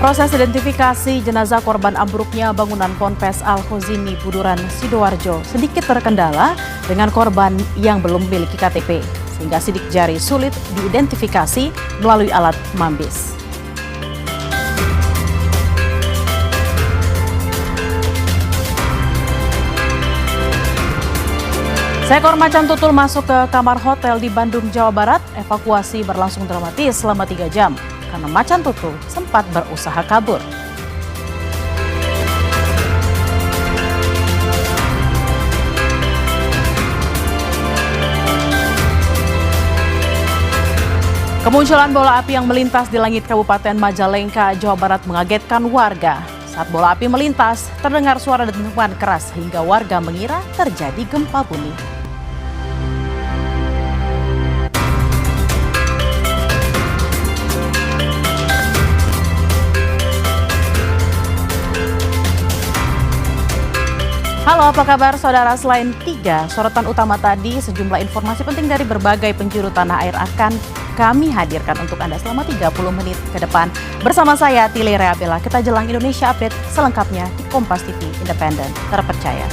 Proses identifikasi jenazah korban ambruknya bangunan Ponpes Al-Khozini Buduran Sidoarjo sedikit terkendala dengan korban yang belum memiliki KTP, sehingga sidik jari sulit diidentifikasi melalui alat mambis. Seekor macan tutul masuk ke kamar hotel di Bandung, Jawa Barat. Evakuasi berlangsung dramatis selama 3 jam karena macan tutul sempat berusaha kabur. Kemunculan bola api yang melintas di langit Kabupaten Majalengka, Jawa Barat mengagetkan warga. Saat bola api melintas, terdengar suara dentuman keras hingga warga mengira terjadi gempa bumi. Halo, apa kabar saudara? Selain 3 sorotan utama tadi, sejumlah informasi penting dari berbagai penjuru tanah air akan kami hadirkan untuk Anda selama 30 menit ke depan. Bersama saya, Tile Reabella, kita jelang Indonesia Update selengkapnya di Kompas TV Independen Terpercaya.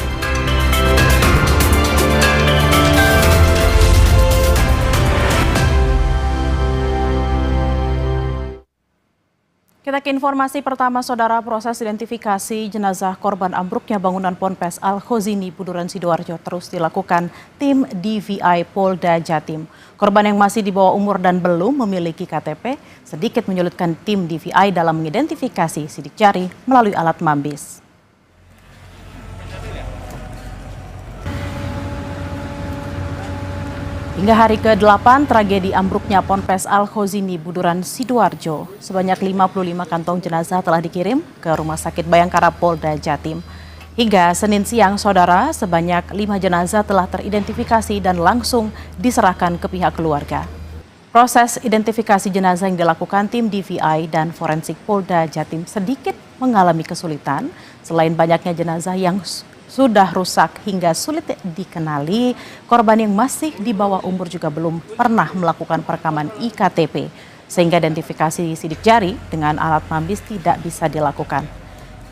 Kita ke informasi pertama, saudara. Proses identifikasi jenazah korban ambruknya bangunan Ponpes Al-Khozini Buduran Sidoarjo terus dilakukan tim DVI Polda Jatim. Korban yang masih di bawah umur dan belum memiliki KTP sedikit menyulitkan tim DVI dalam mengidentifikasi sidik jari melalui alat mambis. Hingga hari ke-8 tragedi ambruknya Ponpes Al-Khozini Buduran Sidoarjo, sebanyak 55 kantong jenazah telah dikirim ke Rumah Sakit Bayangkara Polda Jatim. Hingga Senin siang, saudara, sebanyak 5 jenazah telah teridentifikasi dan langsung diserahkan ke pihak keluarga. Proses identifikasi jenazah yang dilakukan tim DVI dan Forensik Polda Jatim sedikit mengalami kesulitan. Selain banyaknya jenazah yang sudah rusak hingga sulit dikenali, korban yang masih di bawah umur juga belum pernah melakukan perekaman iktp, sehingga identifikasi sidik jari dengan alat mambis tidak bisa dilakukan.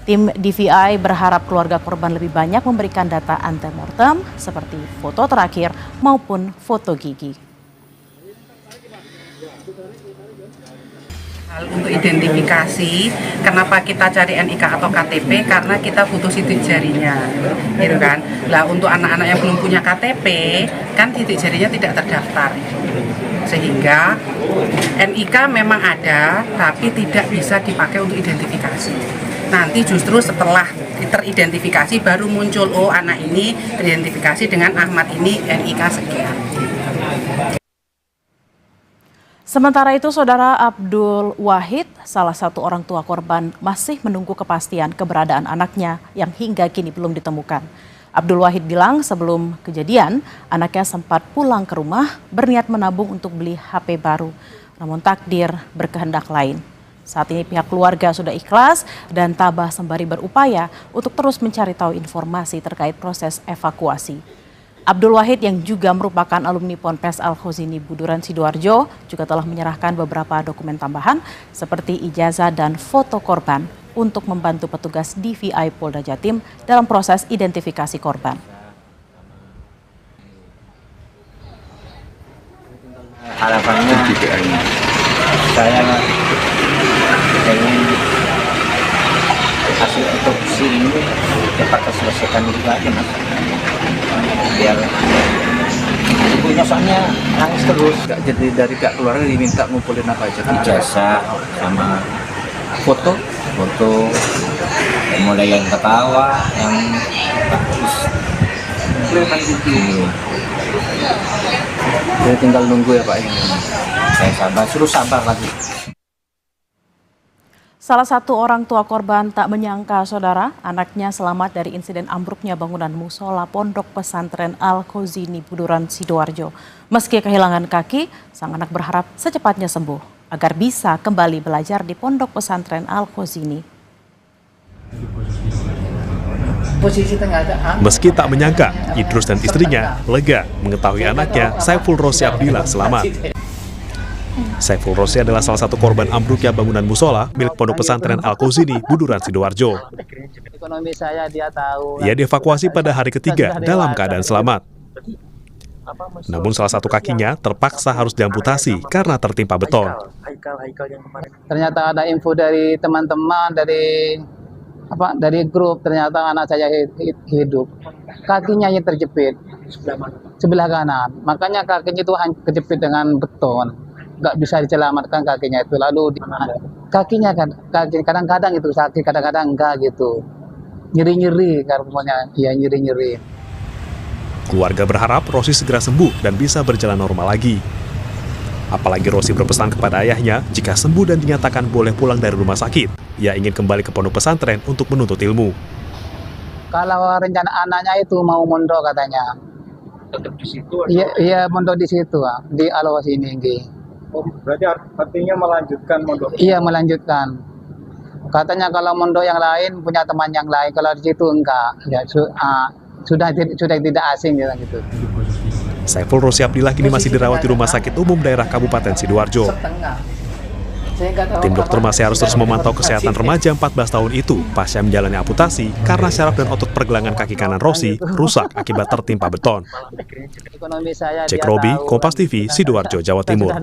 Tim DVI berharap keluarga korban lebih banyak memberikan data antemortem seperti foto terakhir maupun foto gigi. Untuk identifikasi, kenapa kita cari NIK atau KTP, karena kita butuh sidik jarinya, gitu kan. Lah untuk anak-anak yang belum punya KTP, kan sidik jarinya tidak terdaftar, sehingga NIK memang ada, tapi tidak bisa dipakai untuk identifikasi. Nanti justru setelah teridentifikasi baru muncul, oh anak ini teridentifikasi dengan Ahmad ini NIK sekian. Sementara itu, saudara, Abdul Wahid, salah satu orang tua korban, masih menunggu kepastian keberadaan anaknya yang hingga kini belum ditemukan. Abdul Wahid bilang sebelum kejadian, anaknya sempat pulang ke rumah berniat menabung untuk beli HP baru. Namun takdir berkehendak lain. Saat ini pihak keluarga sudah ikhlas dan tabah sembari berupaya untuk terus mencari tahu informasi terkait proses evakuasi. Abdul Wahid yang juga merupakan alumni Ponpes Al-Khozini Buduran Sidoarjo juga telah menyerahkan beberapa dokumen tambahan seperti ijazah dan foto korban untuk membantu petugas DVI Polda Jatim dalam proses identifikasi korban. Harapannya saya ingin hasil otopsi ini cepat terselesaikan juga aja, Mas. Biar ibunya soalnya nangis terus. Jadi dari pihak keluarga diminta ngumpulin apa aja? Ijazah sama foto, mulai yang ketawa, yang bagus. Jadi tinggal nunggu ya Pak ini. Saya sabar, suruh sabar lagi. Salah satu orang tua korban tak menyangka, saudara, anaknya selamat dari insiden ambruknya bangunan musola Pondok Pesantren Al-Khozini Buduran Sidoarjo. Meski kehilangan kaki, sang anak berharap secepatnya sembuh agar bisa kembali belajar di Pondok Pesantren Al-Khozini. Meski tak menyangka, Idrus dan istrinya lega mengetahui anaknya Saiful Rosi Abdillah selamat. Saiful Rosi adalah salah satu korban ambruknya bangunan musola milik Pondok Pesantren Al-Khozini, Buduran, Sidoarjo. Ekonomi saya dia tahu. Ia dievakuasi pada hari ketiga dalam keadaan selamat. Namun salah satu kakinya terpaksa harus diamputasi karena tertimpa beton. Ternyata ada info dari teman-teman dari grup, ternyata anak saya hidup. Kakinya yang terjepit sebelah kanan. Makanya kakinya itu kejepit dengan beton. Nggak bisa diselamatkan kakinya itu. Lalu kakinya kan kadang-kadang itu sakit, kadang-kadang enggak gitu. Nyeri-nyeri karena ya nyeri-nyeri. Keluarga berharap Rosi segera sembuh dan bisa berjalan normal lagi. Apalagi Rosi berpesan kepada ayahnya jika sembuh dan dinyatakan boleh pulang dari rumah sakit, ia ingin kembali ke pondok pesantren untuk menuntut ilmu. Kalau rencana anaknya itu mau mondok katanya. Tetap di situ? Iya mondok di situ, di Al-Khozini. Oh, berarti artinya melanjutkan mondok? Iya melanjutkan. Katanya kalau mondok yang lain punya teman yang lain, kalau di situ enggak. Ya, sudah tidak asing gitu. Saiful Rosi Abdillah kini masih dirawat di Rumah Sakit Umum Daerah Kabupaten Sidoarjo. Tim dokter masih harus terus memantau kesehatan remaja 14 tahun itu pasca menjalani amputasi karena syaraf dan otot pergelangan kaki kanan Rosi rusak akibat tertimpa beton. Cek Robi, Kompas TV, Sidoarjo, Jawa Timur.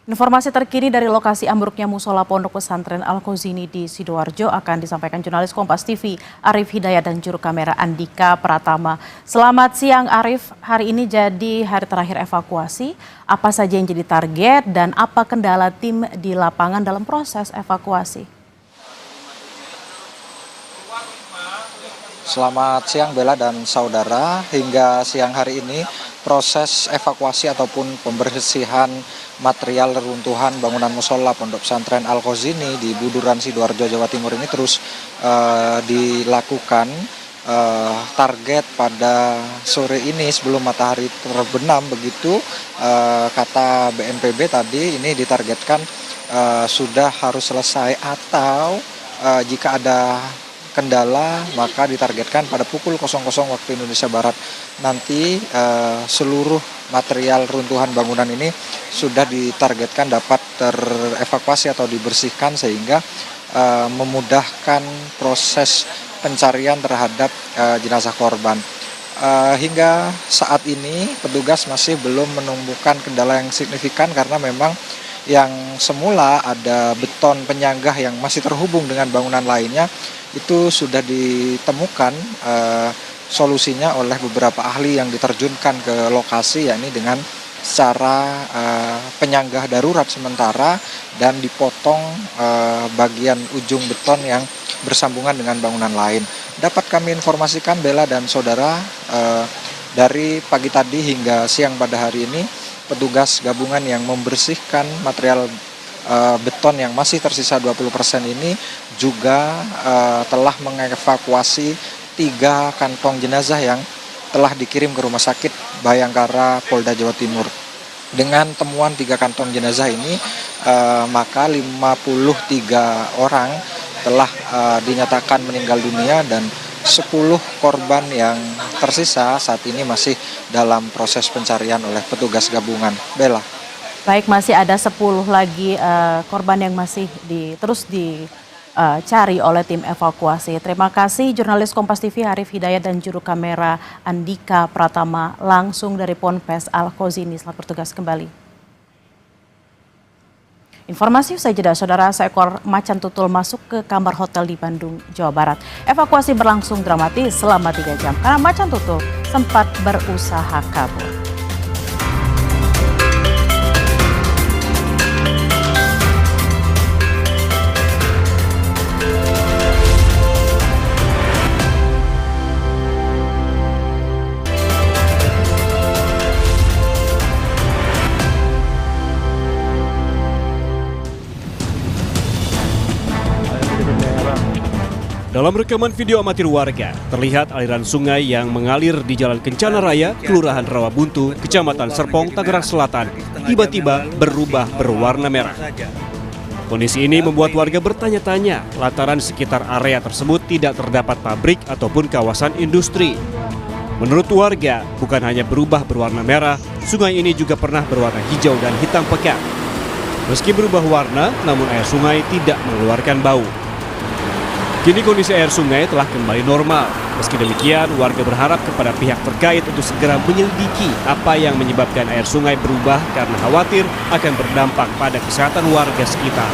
Informasi terkini dari lokasi ambruknya musola Pondok Pesantren Al-Khozini di Sidoarjo akan disampaikan jurnalis Kompas TV Arif Hidayat dan juru kamera Andika Pratama. Selamat siang Arif, hari ini jadi hari terakhir evakuasi. Apa saja yang jadi target dan apa kendala tim di lapangan dalam proses evakuasi? Selamat siang Bella dan saudara, hingga siang hari ini proses evakuasi ataupun pembersihan material reruntuhan bangunan musola Pondok Pesantren Al-Khozini di Buduran, Sidoarjo, Jawa Timur ini terus dilakukan. Target pada sore ini sebelum matahari terbenam begitu kata BNPB tadi ini ditargetkan sudah harus selesai atau jika ada kendala maka ditargetkan pada pukul 00 waktu Indonesia Barat nanti seluruh material runtuhan bangunan ini sudah ditargetkan dapat terevakuasi atau dibersihkan sehingga memudahkan proses pencarian terhadap jenazah korban. Hingga saat ini petugas masih belum menemukan kendala yang signifikan karena memang yang semula ada beton penyanggah yang masih terhubung dengan bangunan lainnya itu sudah ditemukan solusinya oleh beberapa ahli yang diterjunkan ke lokasi, yakni dengan secara penyanggah darurat sementara dan dipotong bagian ujung beton yang bersambungan dengan bangunan lain. Dapat kami informasikan Bella dan saudara, dari pagi tadi hingga siang pada hari ini petugas gabungan yang membersihkan material beton yang masih tersisa 20% ini juga telah mengevakuasi 3 kantong jenazah yang telah dikirim ke Rumah Sakit Bayangkara Polda Jawa Timur. Dengan temuan 3 kantong jenazah ini maka 53 orang telah dinyatakan meninggal dunia dan 10 korban yang tersisa saat ini masih dalam proses pencarian oleh petugas gabungan. Bella. Baik, masih ada 10 lagi korban yang masih terus dicari oleh tim evakuasi. Terima kasih jurnalis Kompas TV Arif Hidayat dan juru kamera Andika Pratama langsung dari Ponpes Al-Khozini. Selamat bertugas kembali. Informasi usai jeda, saudara, seekor macan tutul masuk ke kamar hotel di Bandung, Jawa Barat. Evakuasi berlangsung dramatis selama 3 jam karena macan tutul sempat berusaha kabur. Dalam rekaman video amatir warga, terlihat aliran sungai yang mengalir di Jalan Kencana Raya, Kelurahan Rawabuntu, Kecamatan Serpong, Tangerang Selatan, tiba-tiba berubah berwarna merah. Kondisi ini membuat warga bertanya-tanya lantaran sekitar area tersebut tidak terdapat pabrik ataupun kawasan industri. Menurut warga, bukan hanya berubah berwarna merah, sungai ini juga pernah berwarna hijau dan hitam pekat. Meski berubah warna, namun air sungai tidak mengeluarkan bau. Kini kondisi air sungai telah kembali normal. Meski demikian, warga berharap kepada pihak terkait untuk segera menyelidiki apa yang menyebabkan air sungai berubah karena khawatir akan berdampak pada kesehatan warga sekitar.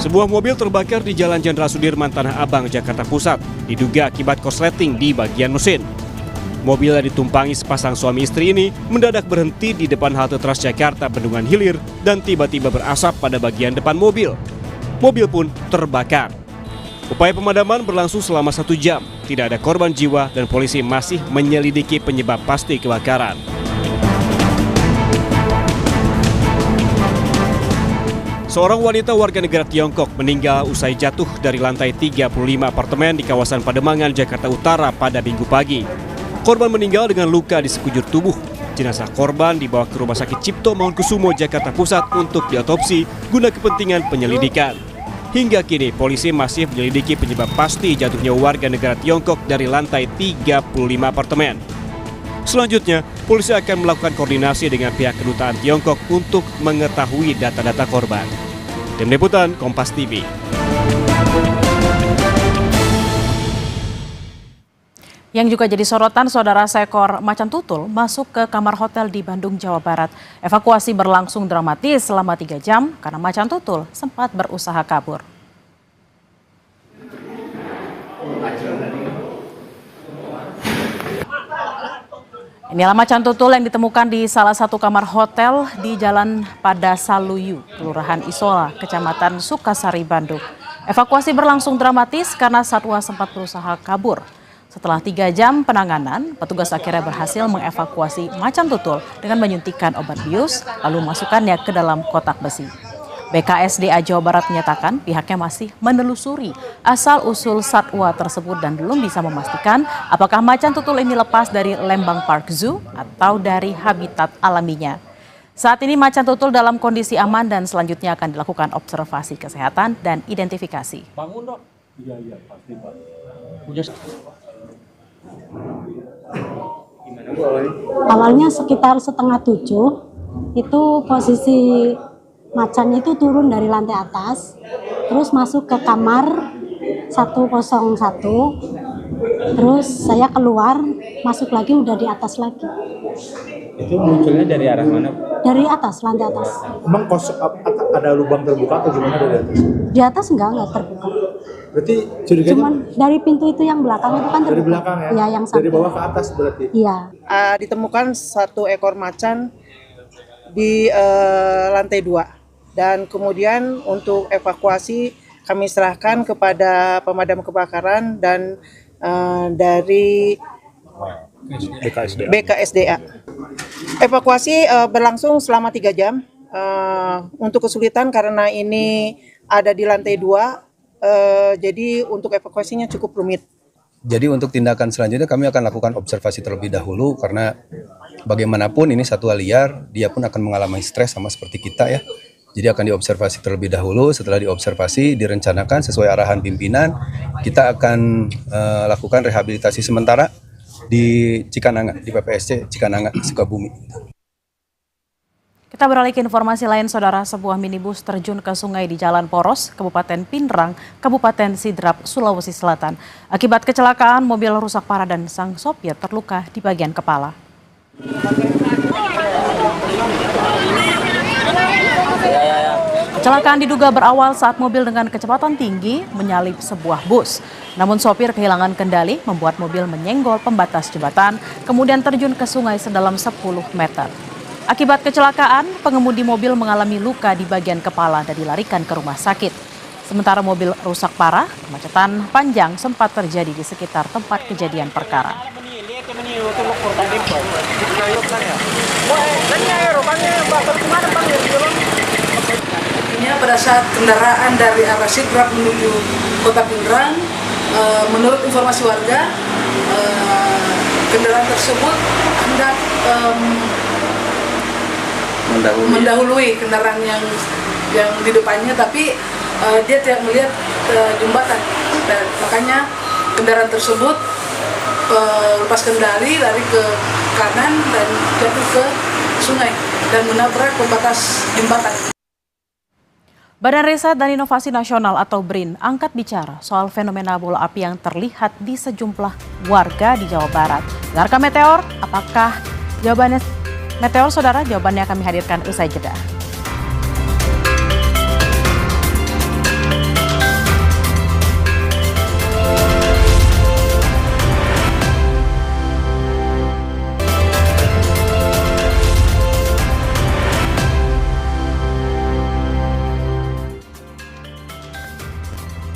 Sebuah mobil terbakar di Jalan Jenderal Sudirman, Tanah Abang, Jakarta Pusat, diduga akibat korsleting di bagian mesin. Mobil yang ditumpangi sepasang suami istri ini mendadak berhenti di depan halte Transjakarta Bendungan Hilir dan tiba-tiba berasap pada bagian depan mobil. Mobil pun terbakar. Upaya pemadaman berlangsung selama 1 jam. Tidak ada korban jiwa dan polisi masih menyelidiki penyebab pasti kebakaran. Seorang wanita warga negara Tiongkok meninggal usai jatuh dari lantai 35 apartemen di kawasan Pademangan, Jakarta Utara pada Minggu pagi. Korban meninggal dengan luka di sekujur tubuh. Jenazah korban dibawa ke Rumah Sakit Cipto Mangunkusumo, Jakarta Pusat untuk diotopsi guna kepentingan penyelidikan. Hingga kini, polisi masih menyelidiki penyebab pasti jatuhnya warga negara Tiongkok dari lantai 35 apartemen. Selanjutnya, polisi akan melakukan koordinasi dengan pihak kedutaan Tiongkok untuk mengetahui data-data korban. Tim Liputan Kompas TV. Yang juga jadi sorotan, saudara, seekor macan tutul masuk ke kamar hotel di Bandung, Jawa Barat. Evakuasi berlangsung dramatis selama 3 jam karena macan tutul sempat berusaha kabur. Inilah macan tutul yang ditemukan di salah satu kamar hotel di Jalan Padasaluyu, Kelurahan Isola, Kecamatan Sukasari, Bandung. Evakuasi berlangsung dramatis karena satwa sempat berusaha kabur. Setelah 3 jam penanganan, petugas akhirnya berhasil mengevakuasi macan tutul dengan menyuntikkan obat bius, lalu masukkannya ke dalam kotak besi. BKSDA Jawa Barat menyatakan pihaknya masih menelusuri asal-usul satwa tersebut dan belum bisa memastikan apakah macan tutul ini lepas dari Lembang Park Zoo atau dari habitat alaminya. Saat ini macan tutul dalam kondisi aman dan selanjutnya akan dilakukan observasi kesehatan dan identifikasi. Bangun dong. Iya, pasti Pak. Awalnya sekitar 6:30 itu posisi macan itu turun dari lantai atas, terus masuk ke kamar 101, terus saya keluar, masuk lagi udah di atas lagi. Itu munculnya dari arah mana? Dari atas, lantai atas. Emang ada lubang terbuka atau gimana dari atas? Di atas enggak terbuka. Berarti curiganya? Cuman dari pintu itu yang belakang itu kan terbuka. Dari belakang ya? Iya, yang dari bawah ke atas berarti? Iya. Ditemukan 1 ekor macan di lantai 2. Dan kemudian untuk evakuasi kami serahkan kepada pemadam kebakaran dan dari BKSDA. Evakuasi berlangsung selama 3 jam. Untuk kesulitan karena ini ada di lantai 2, jadi untuk evakuasinya cukup rumit. Jadi untuk tindakan selanjutnya kami akan lakukan observasi terlebih dahulu karena bagaimanapun ini satwa liar, dia pun akan mengalami stres sama seperti kita ya. Jadi akan diobservasi terlebih dahulu, setelah diobservasi direncanakan sesuai arahan pimpinan, kita akan lakukan rehabilitasi sementara di Cikananga, di PPSC Cikananga, Sukabumi. Kita beralih ke informasi lain, saudara. Sebuah minibus terjun ke sungai di Jalan Poros, Kabupaten Pinrang, Kabupaten Sidrap, Sulawesi Selatan. Akibat kecelakaan, mobil rusak parah dan sang sopir terluka di bagian kepala. Kecelakaan diduga berawal saat mobil dengan kecepatan tinggi menyalip sebuah bus. Namun sopir kehilangan kendali membuat mobil menyenggol pembatas jembatan, kemudian terjun ke sungai sedalam 10 meter. Akibat kecelakaan, pengemudi mobil mengalami luka di bagian kepala dan dilarikan ke rumah sakit. Sementara mobil rusak parah, kemacetan panjang sempat terjadi di sekitar tempat kejadian perkara. Pada saat kendaraan dari arah Sidrap menuju Kota Pinrang, menurut informasi warga, kendaraan tersebut hendak mendahului kendaraan yang di depannya, tapi dia tidak melihat jembatan. Dan makanya kendaraan tersebut lepas kendali, lari ke kanan dan jatuh ke sungai dan menabrak pembatas jembatan. Badan Riset dan Inovasi Nasional atau BRIN angkat bicara soal fenomena bola api yang terlihat di sejumlah warga di Jawa Barat. Benarkah meteor? Apakah jawabannya meteor, saudara? Jawabannya kami hadirkan usai jeda.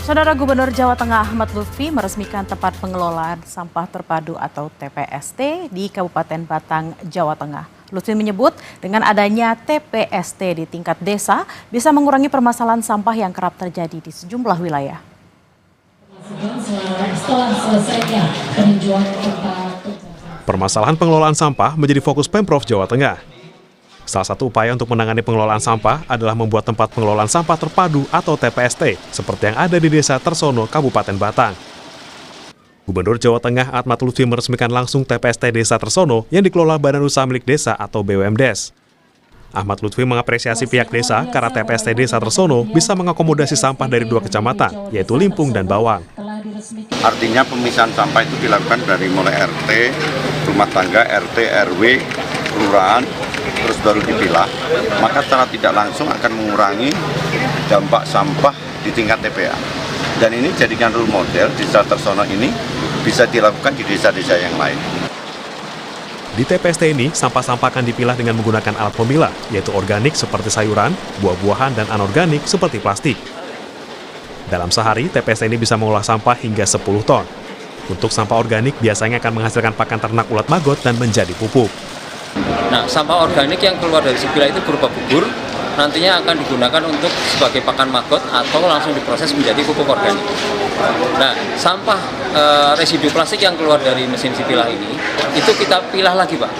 Saudara Gubernur Jawa Tengah Ahmad Lutfi meresmikan tempat pengelolaan sampah terpadu atau TPST di Kabupaten Batang, Jawa Tengah. Lutfi menyebut dengan adanya TPST di tingkat desa bisa mengurangi permasalahan sampah yang kerap terjadi di sejumlah wilayah. Permasalahan pengelolaan sampah menjadi fokus Pemprov Jawa Tengah. Salah satu upaya untuk menangani pengelolaan sampah adalah membuat tempat pengelolaan sampah terpadu atau TPST seperti yang ada di Desa Tersono, Kabupaten Batang. Gubernur Jawa Tengah Ahmad Lutfi meresmikan langsung TPST Desa Tersono yang dikelola Badan Usaha Milik Desa atau BUMDes. Ahmad Lutfi mengapresiasi pihak desa karena TPST Desa Tersono bisa mengakomodasi sampah dari 2 kecamatan, yaitu Limpung dan Bawang. Artinya pemisahan sampah itu dilakukan dari mulai RT, rumah tangga, RT, RW, kelurahan, terus baru dipilah, maka secara tidak langsung akan mengurangi dampak sampah di tingkat TPA. Dan ini jadikan role model Desa Tersono ini bisa dilakukan di desa-desa yang lain. Di TPST ini, sampah-sampah akan dipilah dengan menggunakan alat pemilah, yaitu organik seperti sayuran, buah-buahan, dan anorganik seperti plastik. Dalam sehari, TPST ini bisa mengolah sampah hingga 10 ton. Untuk sampah organik biasanya akan menghasilkan pakan ternak ulat maggot dan menjadi pupuk. Nah, sampah organik yang keluar dari Sipila itu berupa bubur, nantinya akan digunakan untuk sebagai pakan maggot atau langsung diproses menjadi pupuk organik. Nah, sampah residu plastik yang keluar dari mesin Sipila ini, itu kita pilah lagi, Pak.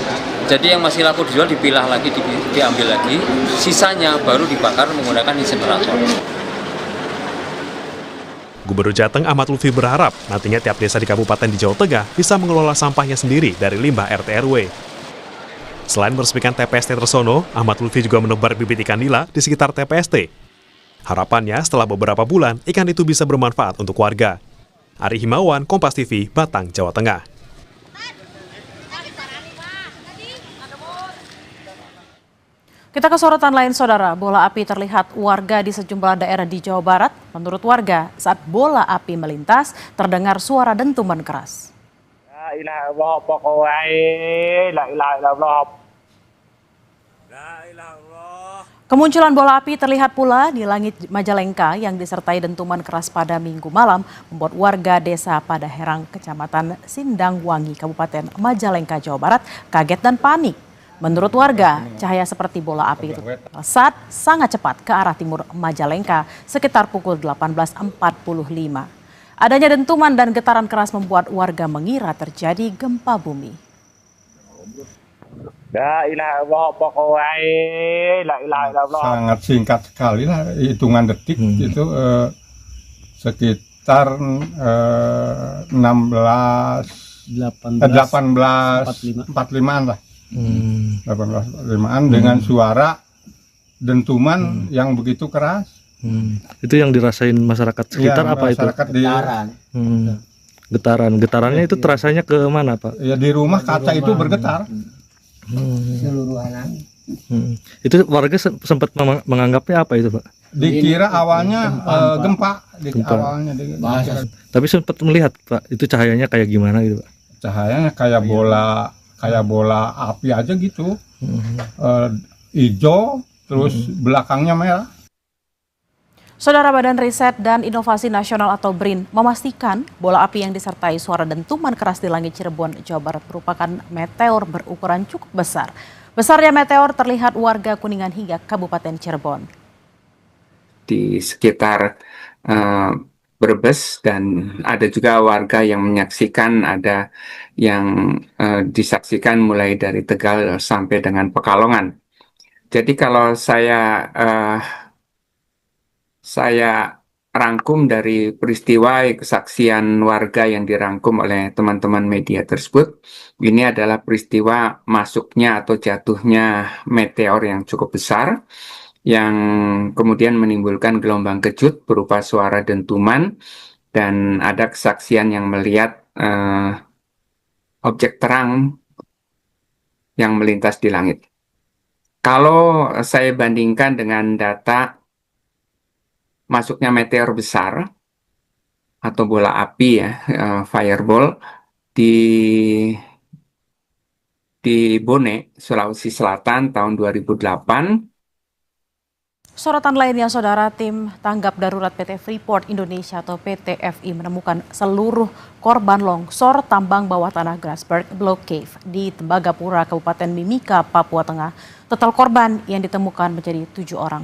Jadi yang masih laku dijual dipilah lagi, diambil lagi, sisanya baru dibakar menggunakan insinerator. Gubernur Jateng Ahmad Lutfi berharap nantinya tiap desa di kabupaten di Jawa Tengah bisa mengelola sampahnya sendiri dari limbah RT RW. Selain meresmikan TPST Tersono, Ahmad Lutfi juga menebar bibit ikan nila di sekitar TPST. Harapannya setelah beberapa bulan, ikan itu bisa bermanfaat untuk warga. Ari Himawan, Kompas TV, Batang, Jawa Tengah. Kita ke sorotan lain, saudara. Bola api terlihat warga di sejumlah daerah di Jawa Barat. Menurut warga, saat bola api melintas, terdengar suara dentuman keras. La ilaha illallah, pokoknya la ilaha illallah. Kemunculan bola api terlihat pula di langit Majalengka yang disertai dentuman keras pada Minggu malam membuat warga desa Padaherang, Kecamatan Sindangwangi, Kabupaten Majalengka, Jawa Barat kaget dan panik. Menurut warga, cahaya seperti bola api itu melesat sangat cepat ke arah timur Majalengka sekitar pukul 18.45. Adanya dentuman dan getaran keras membuat warga mengira terjadi gempa bumi. La ilaha illallah, pokoknya la ilaha illallah. Sangat singkat sekali lah, hitungan detik itu sekitar 18:45-an lah. 18:45-an dengan suara dentuman yang begitu keras. Itu yang dirasain masyarakat sekitar ya, apa masyarakat itu? Getaran. Getarannya itu terasanya ke mana, Pak? Ya di rumah kaca itu bergetar. Seluruhan. Itu warga sempat menganggapnya apa itu, Pak? Dikira awalnya gempa. Awalnya tapi sempat melihat, Pak, itu cahayanya kayak gimana gitu, Pak? Cahayanya kayak bola api aja gitu. Hijau, terus belakangnya merah. Saudara, Badan Riset dan Inovasi Nasional atau BRIN memastikan bola api yang disertai suara dentuman keras di langit Cirebon, Jawa Barat merupakan meteor berukuran cukup besar. Besarnya meteor terlihat warga Kuningan hingga Kabupaten Cirebon. Di sekitar Brebes dan ada juga warga yang menyaksikan, ada yang disaksikan mulai dari Tegal sampai dengan Pekalongan. Jadi kalau saya rangkum dari peristiwa kesaksian warga yang dirangkum oleh teman-teman media tersebut. Ini adalah peristiwa masuknya atau jatuhnya meteor yang cukup besar yang kemudian menimbulkan gelombang kejut berupa suara dentuman, dan ada kesaksian yang melihat objek terang yang melintas di langit. Kalau saya bandingkan dengan data masuknya meteor besar atau bola api ya, fireball di Bone, Sulawesi Selatan tahun 2008. Sorotan lainnya, Saudara, tim tanggap darurat PT Freeport Indonesia atau PT FI menemukan seluruh korban longsor tambang bawah tanah Grasberg Block Cave di Tembagapura, Kabupaten Mimika, Papua Tengah. Total korban yang ditemukan menjadi 7 orang.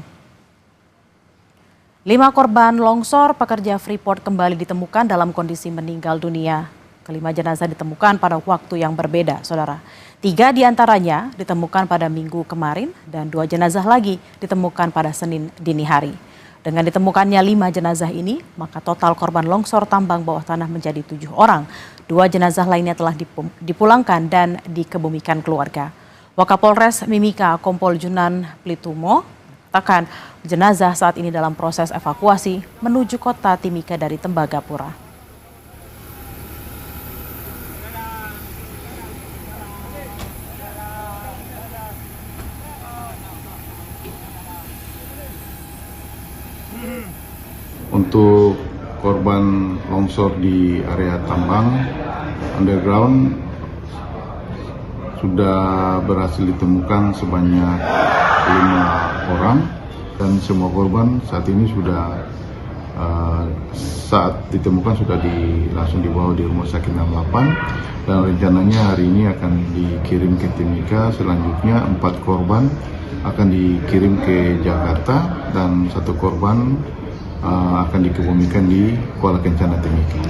5 korban longsor pekerja Freeport kembali ditemukan dalam kondisi meninggal dunia. Kelima jenazah ditemukan pada waktu yang berbeda, Saudara. 3 diantaranya ditemukan pada Minggu kemarin dan 2 jenazah lagi ditemukan pada Senin dini hari. Dengan ditemukannya 5 jenazah ini, maka total korban longsor tambang bawah tanah menjadi 7 orang. 2 jenazah lainnya telah dipulangkan dan dikebumikan keluarga. Wakapolres Mimika Kompol Junan Plitumo mengatakan jenazah saat ini dalam proses evakuasi menuju kota Timika dari Tembagapura. Untuk korban longsor di area tambang underground sudah berhasil ditemukan sebanyak 5 orang dan semua korban saat ini sudah saat ditemukan sudah langsung dibawa di Rumah Sakit 68 dan rencananya hari ini akan dikirim ke Timika. Selanjutnya 4 korban akan dikirim ke Jakarta dan 1 korban akan dikebumikan di Kuala Kencana Timika.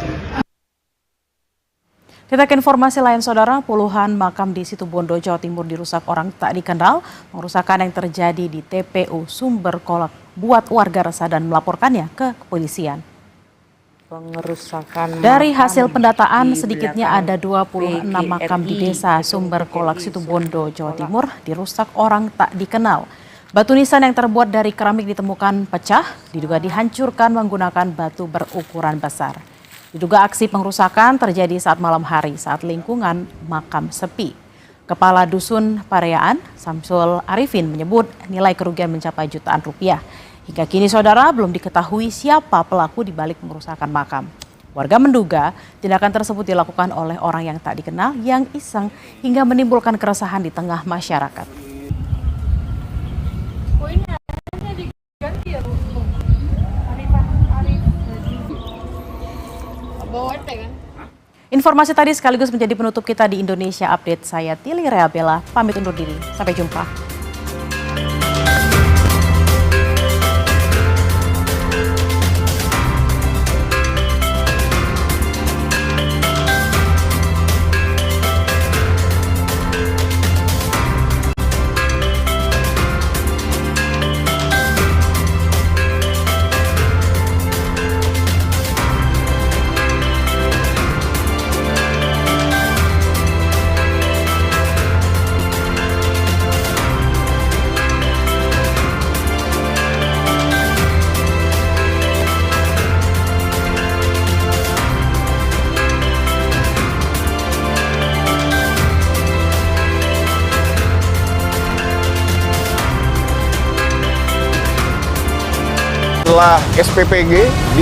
Kita ke informasi lain, Saudara. Puluhan makam di Situbondo, Jawa Timur dirusak orang tak dikenal. Pengerusakan yang terjadi di TPU Sumber Kolak buat warga resah dan melaporkannya ke kepolisian. Pengerusakan dari hasil pendataan, sedikitnya ada 26 makam di desa Sumber Kolak, Situbondo, Jawa Timur dirusak orang tak dikenal. Batu nisan yang terbuat dari keramik ditemukan pecah, diduga dihancurkan menggunakan batu berukuran besar. Diduga aksi pengerusakan terjadi saat malam hari saat lingkungan makam sepi. Kepala Dusun Pareaan, Samsul Arifin, menyebut nilai kerugian mencapai jutaan rupiah. Hingga kini, Saudara, belum diketahui siapa pelaku di balik pengerusakan makam. Warga menduga tindakan tersebut dilakukan oleh orang yang tak dikenal yang iseng hingga menimbulkan keresahan di tengah masyarakat. Informasi tadi sekaligus menjadi penutup kita di Indonesia Update. Saya Tili Reabella, pamit undur diri. Sampai jumpa. Setelah SPPG